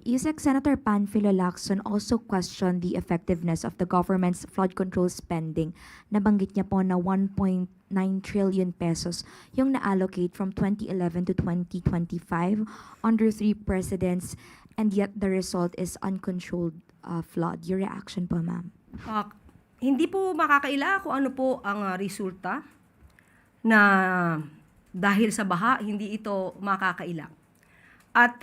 Yusek Senator Panfilo Lacson also questioned the effectiveness of the government's flood control spending. Nabanggit niya po na 1.9 trillion pesos yung na-allocate from 2011 to 2025 under 3 presidents, and yet the result is uncontrolled flood. Your reaction po, ma'am? Hindi po makakaila kung ano po ang resulta na dahil sa baha, hindi ito makakaila. At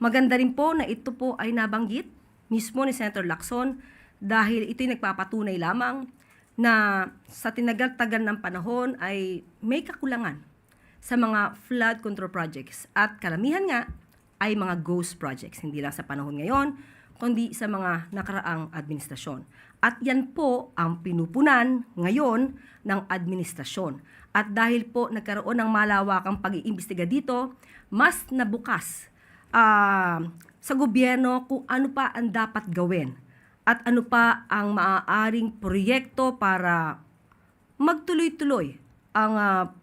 maganda rin po na ito po ay nabanggit mismo ni Senator Lacson dahil ito'y nagpapatunay lamang na sa tinagal-tagal ng panahon ay may kakulangan sa mga flood control projects. At karamihan nga ay mga ghost projects, hindi lang sa panahon ngayon, kundi sa mga nakaraang administrasyon. At yan po ang pinupunan ngayon ng administrasyon. At dahil po nagkaroon ng malawakang pag-iimbestiga dito, mas nabukas sa gobyerno kung ano pa ang dapat gawin at ano pa ang maaaring proyekto para magtuloy-tuloy ang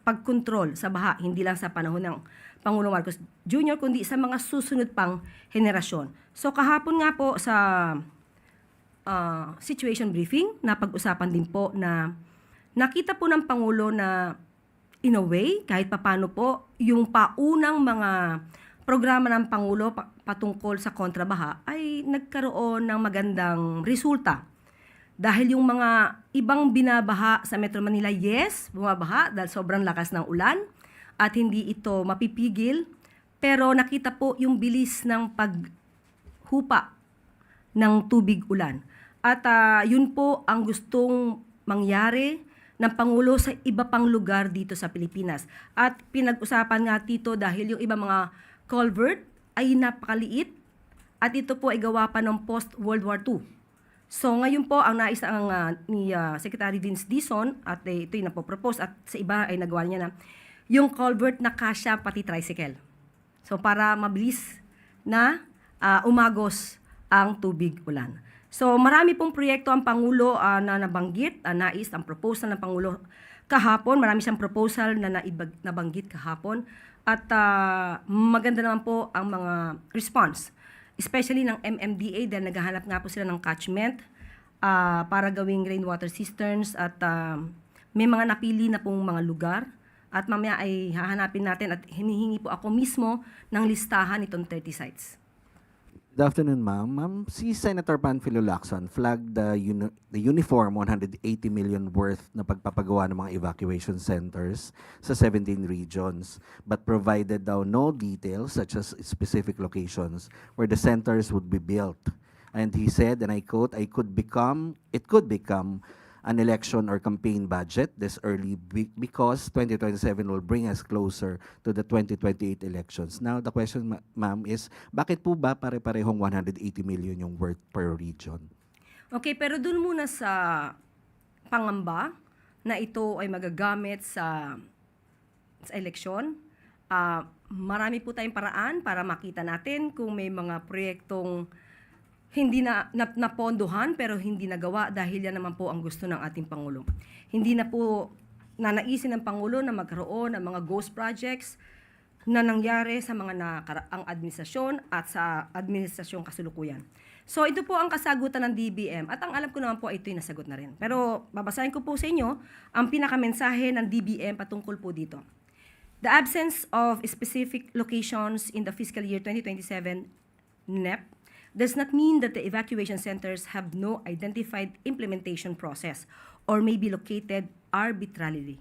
pagkontrol sa baha, hindi lang sa panahon ng Pangulong Marcos Jr., kundi sa mga susunod pang henerasyon. So kahapon nga po sa situation briefing, napag-usapan din po na nakita po ng Pangulo na in a way, kahit papano po, yung paunang mga programa ng Pangulo patungkol sa kontrabaha ay nagkaroon ng magandang resulta. Dahil yung mga ibang binabaha sa Metro Manila, yes, bumabaha dahil sobrang lakas ng ulan at hindi ito mapipigil. Pero nakita po yung bilis ng paghupa ng tubig ulan. At yun po ang gustong mangyari ng Pangulo sa iba pang lugar dito sa Pilipinas. At pinag-usapan nga dito dahil yung ibang mga culvert ay napakaliit at ito po ay gawa pa ng post-World War II. So ngayon po ang nais ni Secretary Vince Dizon at ito'y napopropose at sa iba ay nagawa niya na yung culvert na kasya pati tricycle. So para mabilis na umagos ang tubig ulan. So marami pong proyekto ang Pangulo na nabanggit, nais ang proposal ng Pangulo kahapon. Marami siyang proposal na nabanggit kahapon. At maganda naman po ang mga response, especially ng MMDA dahil naghahanap nga po sila ng catchment para gawing rainwater cisterns at may mga napili na pong mga lugar. At mamaya ay hahanapin natin at hinihingi po ako mismo ng listahan itong 30 sites. Good afternoon, ma'am. Ma'am, si Senator Panfilo Lacson flagged the uniform 180 million worth na pagpapagawa ng mga evacuation centers sa 17 regions, but provided daw no details such as specific locations where the centers would be built. And he said, and I quote, it could become an election or campaign budget this early because 2027 will bring us closer to the 2028 elections. Now, the question, ma'am, is bakit po ba pare-parehong 180 million yung worth per region? Okay, pero dun muna sa pangamba na ito ay magagamit sa eleksyon. Marami po tayong paraan para makita natin kung may mga proyektong hindi na napondohan pero hindi nagawa dahil yan naman po ang gusto ng ating Pangulo. Hindi na po nanaisin ng Pangulo na magkaroon ng mga ghost projects na nangyari sa mga nakaraang administrasyon at sa administrasyong kasalukuyan. So ito po ang kasagutan ng DBM at ang alam ko naman po ito'y nasagot na rin. Pero babasahin ko po sa inyo ang pinakamensahe ng DBM patungkol po dito. The absence of specific locations in the fiscal year 2027 NEP does not mean that the evacuation centers have no identified implementation process or may be located arbitrarily.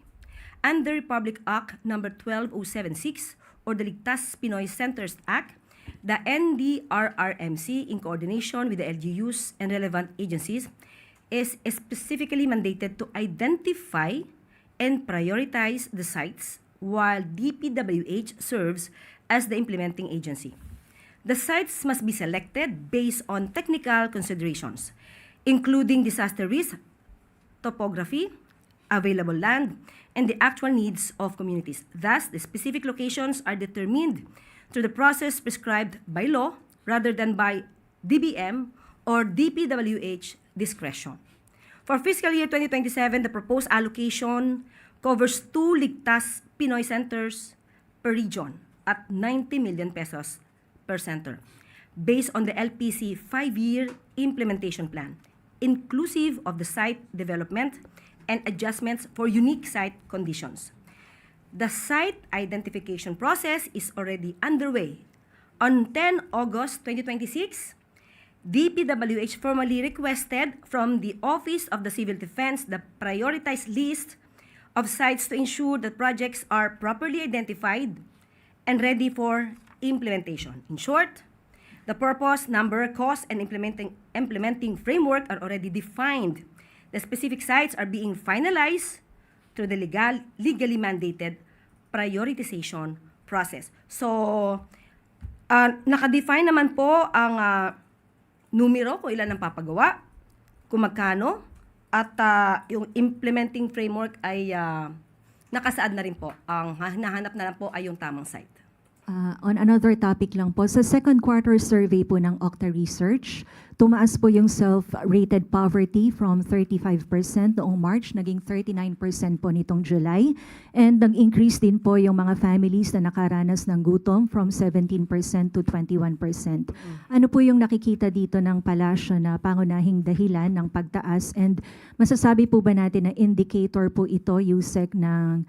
Under Republic Act No. 12076 or the Ligtas Pinoy Centers Act, the NDRRMC, in coordination with the LGUs and relevant agencies, is specifically mandated to identify and prioritize the sites while DPWH serves as the implementing agency. The sites must be selected based on technical considerations, including disaster risk, topography, available land, and the actual needs of communities. Thus, the specific locations are determined through the process prescribed by law rather than by DBM or DPWH discretion. For fiscal year 2027, the proposed allocation covers 2 Ligtas Pinoy centers per region at 90 million pesos per center. based on the LPC 5-year implementation plan, inclusive of the site development and adjustments for unique site conditions. The site identification process is already underway. On 10 August 2026, DPWH formally requested from the Office of the Civil Defense the prioritized list of sites to ensure that projects are properly identified and ready for implementation. In short, the purpose, number, cost, and implementing framework are already defined. The specific sites are being finalized through the legally mandated prioritization process. So, nakadefine naman po ang numero kung ilan ang papagawa, kung magkano, at yung implementing framework ay nakasaad na rin po. Ang hinahanap na lang po ay yung tamang site. On another topic lang po, sa second quarter survey po ng Okta Research, tumaas po yung self-rated poverty from 35% noong March, naging 39% po nitong July. And nag-increase din po yung mga families na nakaranas ng gutom from 17% to 21%. Ano po yung nakikita dito ng palasyo na pangunahing dahilan ng pagtaas? And masasabi po ba natin na indicator po ito, Yusek, ng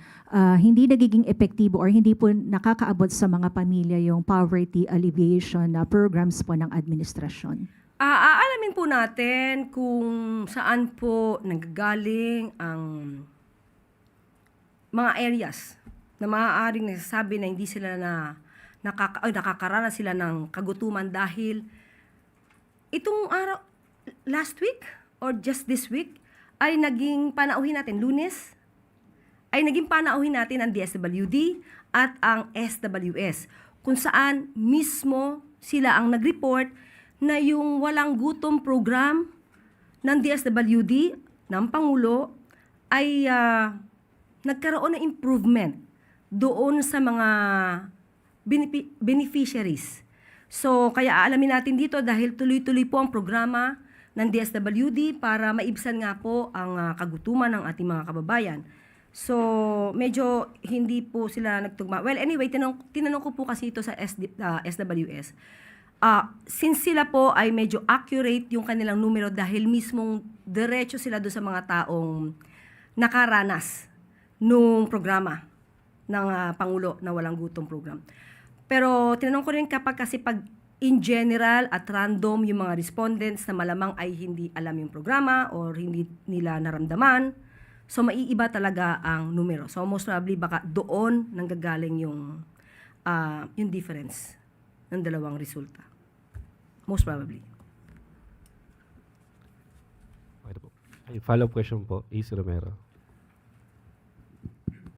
hindi nagiging epektibo or hindi po nakakaabot sa mga pamilya yung poverty alleviation programs po ng administrasyon? Aalamin po natin kung saan po nanggagaling ang mga areas na maaaring nagsasabi na hindi sila nakakaranas sila ng kagutuman dahil itong araw, last week or just this week, ay naging panauhin natin, Lunes, ay naging panauhin natin ang DSWD at ang SWS, kung saan mismo sila ang nag-report na yung walang gutom program ng DSWD, ng Pangulo, ay nagkaroon ng improvement doon sa mga beneficiaries. So, kaya aalamin natin dito dahil tuloy-tuloy po ang programa ng DSWD para maibsan nga po ang kagutuman ng ating mga kababayan. So, medyo hindi po sila nagtugma. Well, anyway, tinanong ko po kasi ito sa SWS. Since sila po ay medyo accurate yung kanilang numero dahil mismong diretso sila doon sa mga taong nakaranas nung programa ng Pangulo na walang gutom program. Pero tinanong ko rin kapag kasi pag in general at random yung mga respondents na malamang ay hindi alam yung programa or hindi nila naramdaman, so maiiba talaga ang numero. So most probably baka doon nanggagaling yung difference ng dalawang resulta. Most probably. Okay po. Ay, follow-up question po, AC Romero.